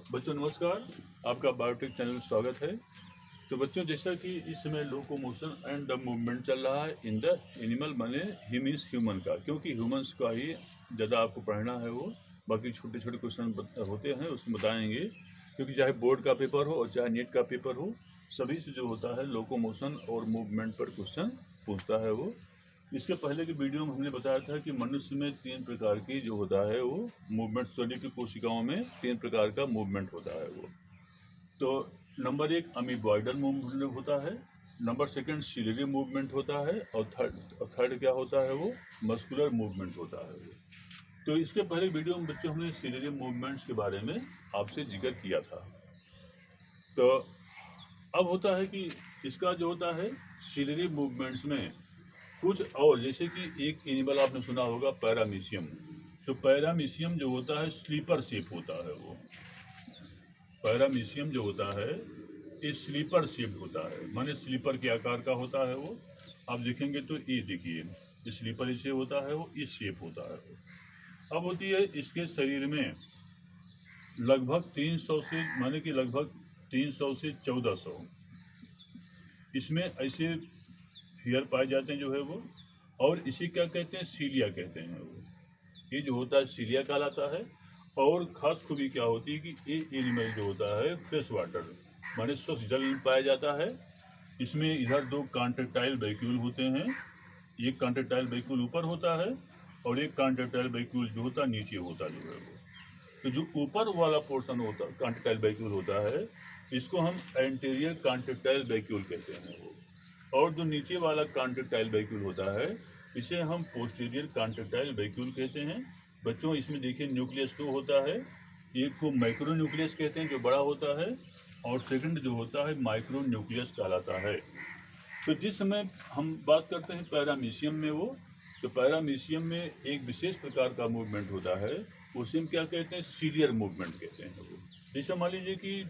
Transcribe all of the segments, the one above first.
बच्चों नमस्कार, आपका बायोटेक चैनल में स्वागत है। तो बच्चों जैसा कि इस समय लोकोमोशन एंड द मूवमेंट चल रहा है इन द एनिमल माने ही मीन्स ह्यूमन का, क्योंकि ह्यूमंस का ही ज़्यादा आपको पढ़ना है। वो बाकी छोटे छोटे क्वेश्चन होते हैं उसमें बताएंगे, क्योंकि चाहे बोर्ड का पेपर हो और चाहे नेट का पेपर हो, सभी से जो होता है लोकोमोशन और मूवमेंट पर क्वेश्चन पूछता है वो। इसके पहले की वीडियो में हमने बताया था कि मनुष्य में 3 प्रकार की जो होता है वो मूवमेंट, शरीर की कोशिकाओं में 3 प्रकार का मूवमेंट होता है वो। तो नंबर 1 अमीबॉइडल मूवमेंट होता है, नंबर 2 सिलेरी मूवमेंट होता है, और थर्ड क्या होता है वो मस्कुलर मूवमेंट होता है वो। तो इसके पहले वीडियो में बच्चों हमने सिलेरी मूवमेंट्स के बारे में आपसे जिक्र किया था। तो अब होता है कि इसका जो होता है सिलेरी मूवमेंट्स में कुछ और, जैसे कि एक एनिमल आपने सुना होगा पैरामीशियम। तो पैरामीशियम जो होता है स्लीपर शेप होता है वो। पैरामीशियम जो होता है ये स्लीपर शेप होता है, माने स्लीपर के आकार का होता है वो। आप देखेंगे तो ये देखिए, ये स्लीपर इसे होता है वो, इस शेप होता है वो। अब होती है इसके शरीर में लगभग 300 से माने कि लगभग 300 से 1400 इसमें ऐसे हेयर पाए जाते हैं जो है वो। और इसी क्या कहते हैं, सीलिया कहते हैं वो। ये जो होता है सीलिया कहलाता है। और खास खूबी क्या होती है कि ये एनिमल जो होता है फ्रेश वाटर माने स्वच्छ जल में पाया जाता है। इसमें इधर 2 कॉन्ट्रैक्टाइल वैक्यूल होते हैं, एक कॉन्ट्रैक्टाइल वैक्यूल ऊपर होता है और एक कॉन्ट्रैक्टाइल वैक्यूल जो होता है नीचे होता जो है वो। तो जो ऊपर वाला पोर्शन होता कॉन्ट्रैक्टाइल वैक्यूल होता है, इसको हम एंटीरियर कॉन्ट्रैक्टाइल वैक्यूल कहते हैं वो। और जो नीचे वाला कॉन्ट्रैक्टाइल वैक्यूल होता है इसे हम पोस्टीरियर कॉन्ट्रैक्टाइल वैक्यूल कहते हैं। बच्चों इसमें देखिए न्यूक्लियस 2 होता है, एक को माइक्रो न्यूक्लियस कहते हैं जो बड़ा होता है, और सेकंड जो होता है माइक्रो न्यूक्लियस कहलाता है। तो जिस समय हम बात करते हैं पैरामीशियम में वो, तो पैरामीशियम में एक विशेष प्रकार का मूवमेंट होता है, उसे हम क्या कहते हैं, सीलियर मूवमेंट कहते हैं वो। जैसे मान लीजिए कि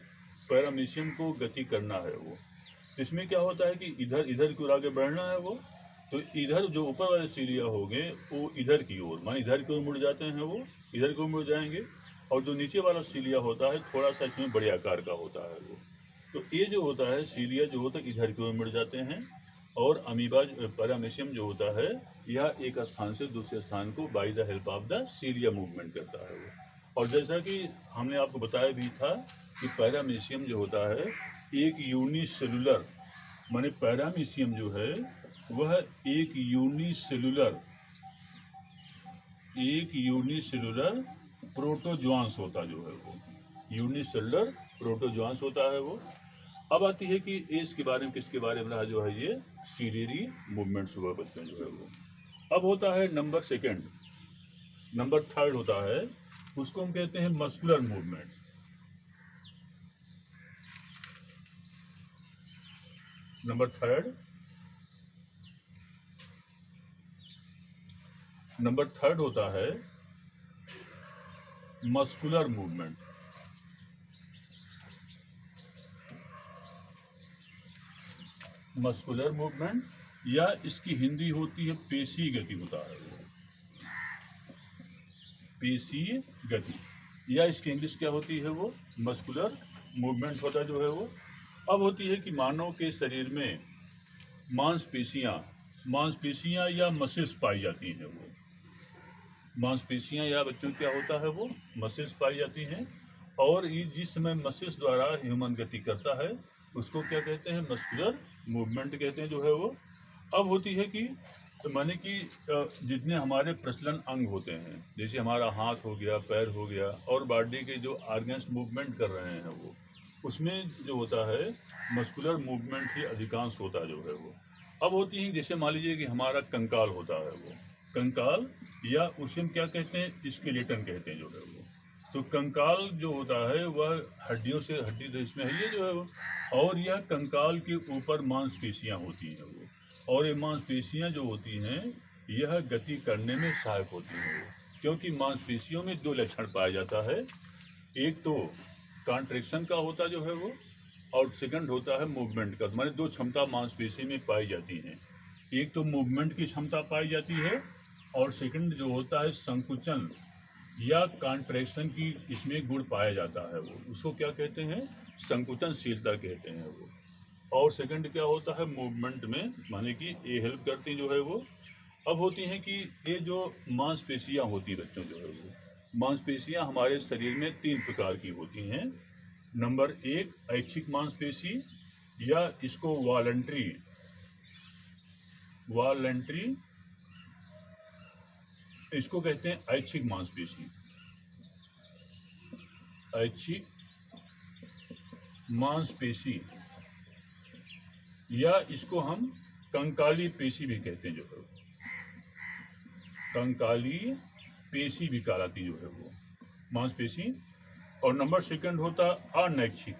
पैरामीशियम को गति करना है वो, इसमें क्या होता है कि इधर इधर की ओर आगे बढ़ना है वो। तो इधर जो ऊपर वाले सीलिया हो गए वो इधर की ओर मान इधर की ओर मुड़ जाते हैं वो, इधर की ओर मुड़ जाएंगे। और जो नीचे वाला सीलिया होता है थोड़ा सा इसमें बड़े आकार का होता है वो। तो ये जो होता है सीलिया जो होता है इधर की ओर मुड़ जाते हैं। और अमीबा पैरामीशियम जो होता है यह एक स्थान से दूसरे स्थान को by the help of the cilia movement करता है वो। और जैसा कि हमने आपको बताया भी था कि पैरामीशियम जो होता है एक यूनिसेलुलर माने पैरामीशियम जो है वह एक यूनिसेलुलर प्रोटोजोआंस होता जो है वो, यूनिसेलुलर प्रोटोजोआंस होता है वो। अब आती है कि एज के बारे में, किसके बारे में रहा जो है ये सीलियरी मूवमेंट्स हुआ बच्चों जो है वो। अब होता है नंबर थर्ड होता है, उसको हम कहते हैं मस्कुलर मूवमेंट। नंबर थर्ड होता है मस्कुलर मूवमेंट। मस्कुलर मूवमेंट या इसकी हिंदी होती है पेशी गति होता है वो, पेशी गति, या इसकी इंग्लिश क्या होती है वो मस्कुलर मूवमेंट होता जो है वो। अब होती है कि मानव के शरीर में मांसपेशियां या मसल्स पाई जाती हैं वो। मांसपेशियां या बच्चों क्या होता है वो मसल्स पाई जाती हैं। और ये जिस समय मसल्स द्वारा ह्यूमन गति करता है उसको क्या कहते हैं, मस्कुलर मूवमेंट कहते हैं जो है वो। अब होती है कि माने कि जितने हमारे प्रचलन अंग होते हैं, जैसे हमारा हाथ हो गया, पैर हो गया, और बॉडी के जो ऑर्गन्स मूवमेंट कर रहे हैं वो, उसमें जो होता है मस्कुलर मूवमेंट ही अधिकांश होता जो है वो। अब होती है जैसे मान लीजिए कि हमारा कंकाल होता है वो, कंकाल या उसे हम क्या कहते हैं, स्केलेटन कहते हैं जो है वो। तो कंकाल जो होता है वह हड्डियों से, हड्डी तो इसमें है ये जो है वो। और यह कंकाल के ऊपर मांसपेशियां होती हैं वो, और ये मांसपेशियां जो होती हैं यह गति करने में सहायक होती हैं वो। क्योंकि मांसपेशियों में 2 लक्षण पाया जाता है, एक तो कॉन्ट्रैक्शन का होता जो है वो, और सेकंड होता है मूवमेंट का। माने 2 क्षमता मांसपेशी में पाई जाती हैं, एक तो मूवमेंट की क्षमता पाई जाती है, और सेकंड जो होता है संकुचन या कॉन्ट्रैक्शन की इसमें गुण पाया जाता है, वो उसको क्या कहते हैं, संकुचनशीलता कहते हैं वो। और सेकंड क्या होता है, मूवमेंट में, माने कि ये हेल्प करती जो है वो। अब होती हैं कि ये जो मांसपेशियां होती बच्चों जो है वो, मांसपेशियां हमारे शरीर में 3 प्रकार की होती हैं। नंबर 1 ऐच्छिक मांसपेशी, या इसको वॉलंटरी इसको कहते हैं ऐच्छिक मांसपेशी, ऐच्छिक मांसपेशी, या इसको हम कंकाली पेशी भी कहते हैं जो है, कंकाली पेशी भी कहलाती जो है वो मांसपेशी। और नंबर सेकंड होता अनैच्छिक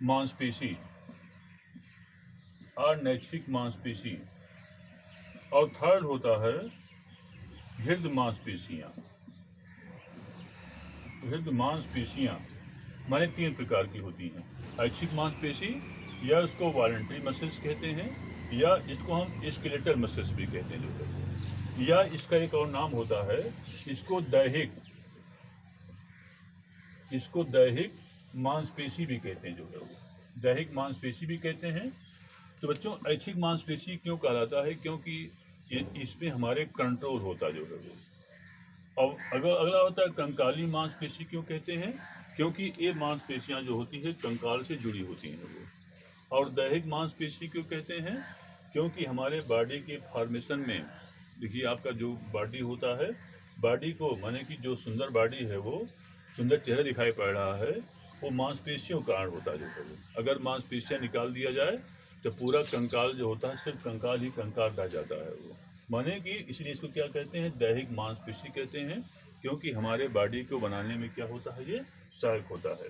मांसपेशी, अनैच्छिक मांसपेशी। और थर्ड होता है हृदय मांसपेशियां, माने 3 प्रकार की होती हैं। ऐच्छिक मांसपेशी, या इसको वॉलंटरी मसल्स कहते हैं, या इसको हम स्केलेटल मसल्स भी कहते हैं जो है, या इसका एक और नाम होता है, इसको दैहिक मांसपेशी भी कहते हैं जो है वो, दैहिक मांसपेशी भी कहते हैं। तो बच्चों ऐच्छिक मांसपेशी क्यों कहलाता है, क्योंकि इसमें हमारे कंट्रोल होता जो है वो। और अगला होता है कंकाली मांसपेशी, क्यों कहते हैं, क्योंकि ये मांसपेशियां जो होती है कंकाल से जुड़ी होती हैं वो। और दैहिक मांसपेशी क्यों कहते हैं, क्योंकि हमारे बॉडी के फॉर्मेशन में, देखिए आपका जो बॉडी होता है, बॉडी को माने कि जो सुंदर बॉडी है, वो सुंदर चेहरा दिखाई पड़ रहा है, वो मांसपेशियों का कारण होता है जो है वो। अगर मांसपेशियां निकाल दिया जाए तो पूरा कंकाल जो होता है सिर्फ कंकाल ही कंकाल रह जाता है वो, माने कि इसलिए इसको क्या कहते हैं, दैहिक मांसपेशी कहते हैं, क्योंकि हमारे बॉडी को बनाने में क्या होता है, ये सहायक होता है।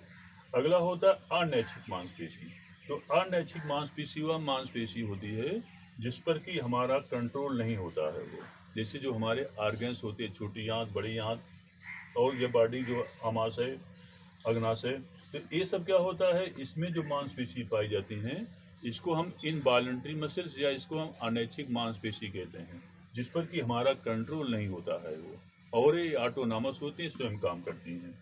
अगला होता है अनैच्छिक मांसपेशी। तो अनैच्छिक मांसपेशी वह मांसपेशी होती है जिस पर कि हमारा कंट्रोल नहीं होता है वो, जैसे जो हमारे ऑर्गन्स होते हैं, छोटी आंत, बड़ी आंत, और ये बॉडी जो आमाशय, अग्नाशय, तो ये सब क्या होता है, इसमें जो मांसपेशी पाई जाती हैं, इसको हम इनवॉलंटरी मसल्स, या इसको हम अनैच्छिक मांसपेशी कहते हैं, जिस पर कि हमारा कंट्रोल नहीं होता है वो, और ये ऑटोनॉमस होती हैं, स्वयं काम करती हैं।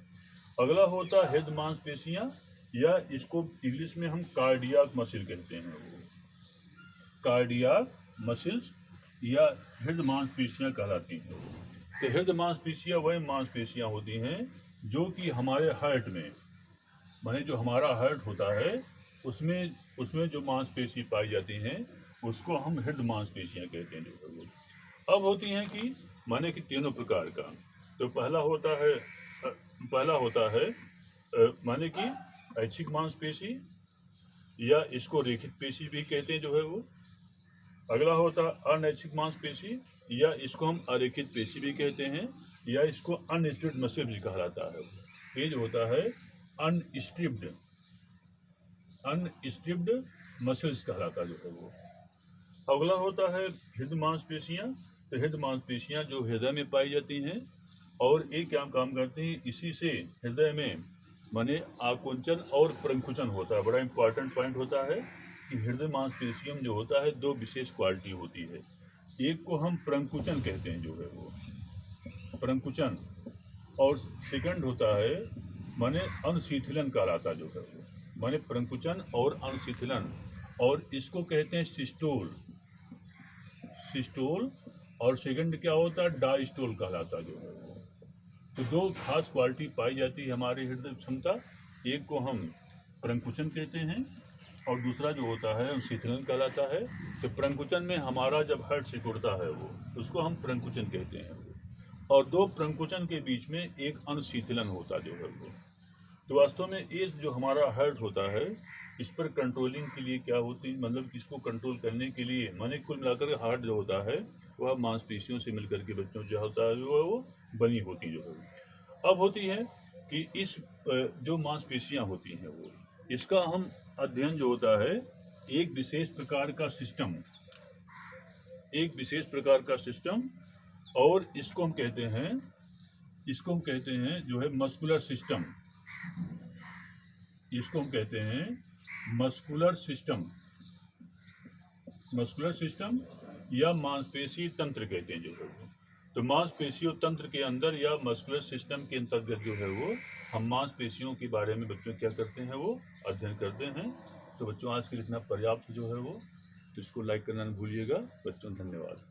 अगला होता है हृदय मांसपेशियां, या इसको इंग्लिश में हम कार्डियाक मसल कहते हैं वो, कार्डियाक मसल्स या हृदय मांसपेशियां कहलाती हैं। तो हृदय मांसपेशियां वह मांसपेशियां होती हैं जो कि हमारे हार्ट में, माने जो हमारा हार्ट होता है उसमें जो मांसपेशी पाई जाती हैं उसको हम हृदय मांसपेशियां कहते हैं जो है। अब होती हैं कि माने कि तीनों प्रकार का। तो पहला होता है माने कि ऐच्छिक मांसपेशी, या इसको रेखित पेशी भी कहते हैं जो है वो। अगला होता है अनैच्छिक मांसपेशी, या इसको हम अरेखित पेशी भी कहते हैं, या इसको अनस्ट्रिप्ड मसल भी कहलाता है। ये जो होता है अनस्ट्रिप्ड मसल्स कहलाता जो है वो। अगला होता है हृदय मांसपेशियां। तो हृदय मांसपेशियां जो हृदय में पाई जाती हैं, और ये क्या काम करती हैं, इसी से हृदय में माने आकुंचन और प्रंकुचन होता है। बड़ा इंपॉर्टेंट पॉइंट होता है कि हृदय मांसपेशियों में जो होता है 2 विशेष क्वालिटी होती है। एक को हम प्रंकुचन कहते हैं जो है वो, प्रंकुचन, और सेकंड होता है माने अनुशीतलन कहलाता जो है वो, माने प्रंकुचन और अनुशीतलन, और इसको कहते हैं सिस्टोल, और सेकंड क्या होता है डायस्टोल कहलाता जो है वो। तो 2 खास क्वालिटी पाई जाती है हमारी हृदय क्षमता। एक को हम प्रंकुचन कहते हैं, और दूसरा जो होता है अनुशीतलन कहलाता है। तो प्रंकुचन में हमारा जब हार्ट सिकुड़ता है वो, उसको हम प्रंकुचन कहते हैं, और 2 प्रंकुचन के बीच में एक अनुशीतलन होता जो है वो। तो वास्तव में ये जो हमारा हार्ट होता है, इस पर कंट्रोलिंग के लिए क्या होती है, मतलब इसको कंट्रोल करने के लिए, माने कुल मिलाकर हार्ट जो होता है वह मांसपेशियों से मिलकर के बच्चों जो होता है वो बनी होती जो है। अब होती है कि इस जो मांसपेशियां होती हैं वो, इसका हम अध्ययन जो होता है एक विशेष प्रकार का सिस्टम, और इसको हम कहते हैं जो है मस्कुलर सिस्टम। इसको हम कहते हैं मस्कुलर सिस्टम, या मांसपेशी तंत्र कहते हैं जो है वो। तो मांसपेशियों तंत्र के अंदर या मस्कुलर सिस्टम के अंतर्गत जो है वो हम मांसपेशियों के बारे में बच्चों क्या करते हैं, वो अध्ययन करते हैं। तो बच्चों आज के लिए इतना पर्याप्त जो है वो, तो इसको लाइक करना न भूलिएगा। बच्चों धन्यवाद।